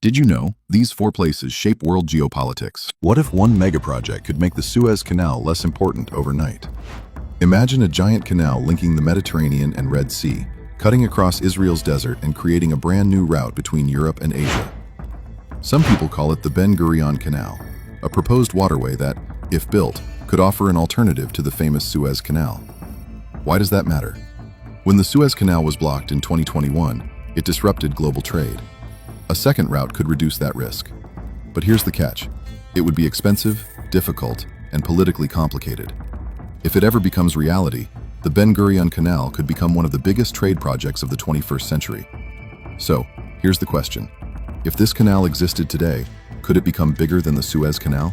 Did you know these four places shape world geopolitics? What if one megaproject could make the Suez Canal less important overnight? Imagine a giant canal linking the Mediterranean and Red Sea, cutting across Israel's desert and creating a brand new route between Europe and Asia. Some people call it the Ben Gurion Canal, a proposed waterway that, if built, could offer an alternative to the famous Suez Canal. Why does that matter? When the Suez Canal was blocked in 2021, it disrupted global trade. A second route could reduce that risk. But here's the catch. It would be expensive, difficult, and politically complicated. If it ever becomes reality, the Ben Gurion Canal could become one of the biggest trade projects of the 21st century. So, here's the question. If this canal existed today, could it become bigger than the Suez Canal?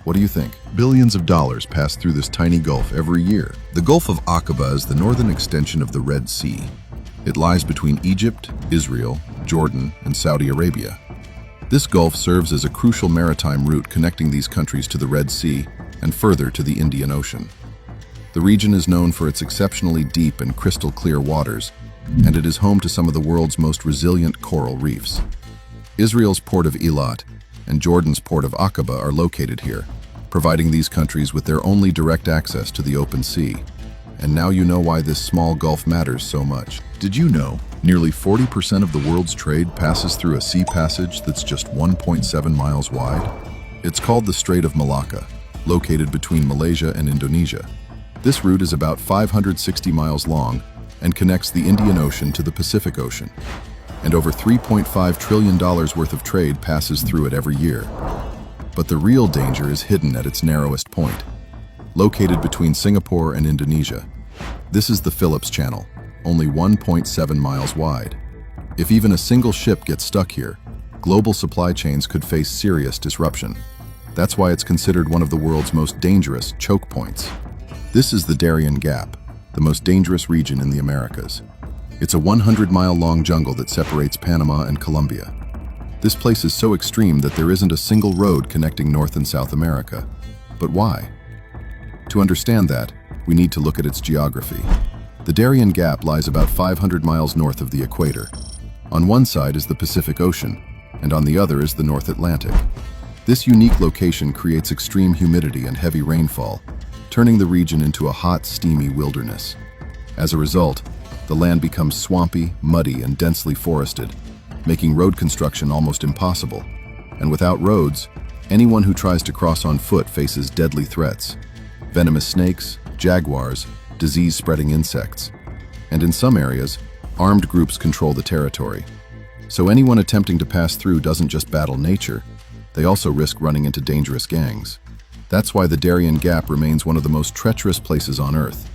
What do you think? Billions of dollars pass through this tiny gulf every year. The Gulf of Aqaba is the northern extension of the Red Sea. It lies between Egypt, Israel, Jordan, and Saudi Arabia. This gulf serves as a crucial maritime route connecting these countries to the Red Sea and further to the Indian Ocean. The region is known for its exceptionally deep and crystal clear waters, and it is home to some of the world's most resilient coral reefs. Israel's port of Eilat and Jordan's port of Aqaba are located here, providing these countries with their only direct access to the open sea. And now you know why this small gulf matters so much. Did you know nearly 40% of the world's trade passes through a sea passage that's just 1.7 miles wide? It's called the Strait of Malacca, located between Malaysia and Indonesia. This route is about 560 miles long and connects the Indian Ocean to the Pacific Ocean. And over $3.5 trillion worth of trade passes through it every year. But the real danger is hidden at its narrowest point, located between Singapore and Indonesia. This is the Phillips Channel, only 1.7 miles wide. If even a single ship gets stuck here, global supply chains could face serious disruption. That's why it's considered one of the world's most dangerous choke points. This is the Darien Gap, the most dangerous region in the Americas. It's a 100-mile-long jungle that separates Panama and Colombia. This place is so extreme that there isn't a single road connecting North and South America. But why? To understand that, we need to look at its geography. The Darien Gap lies about 500 miles north of the equator. On one side is the Pacific Ocean, and on the other is the North Atlantic. This unique location creates extreme humidity and heavy rainfall, turning the region into a hot, steamy wilderness. As a result, the land becomes swampy, muddy, and densely forested, making road construction almost impossible. And without roads, anyone who tries to cross on foot faces deadly threats: venomous snakes, jaguars, disease-spreading insects. And in some areas, armed groups control the territory. So anyone attempting to pass through doesn't just battle nature, they also risk running into dangerous gangs. That's why the Darien Gap remains one of the most treacherous places on Earth.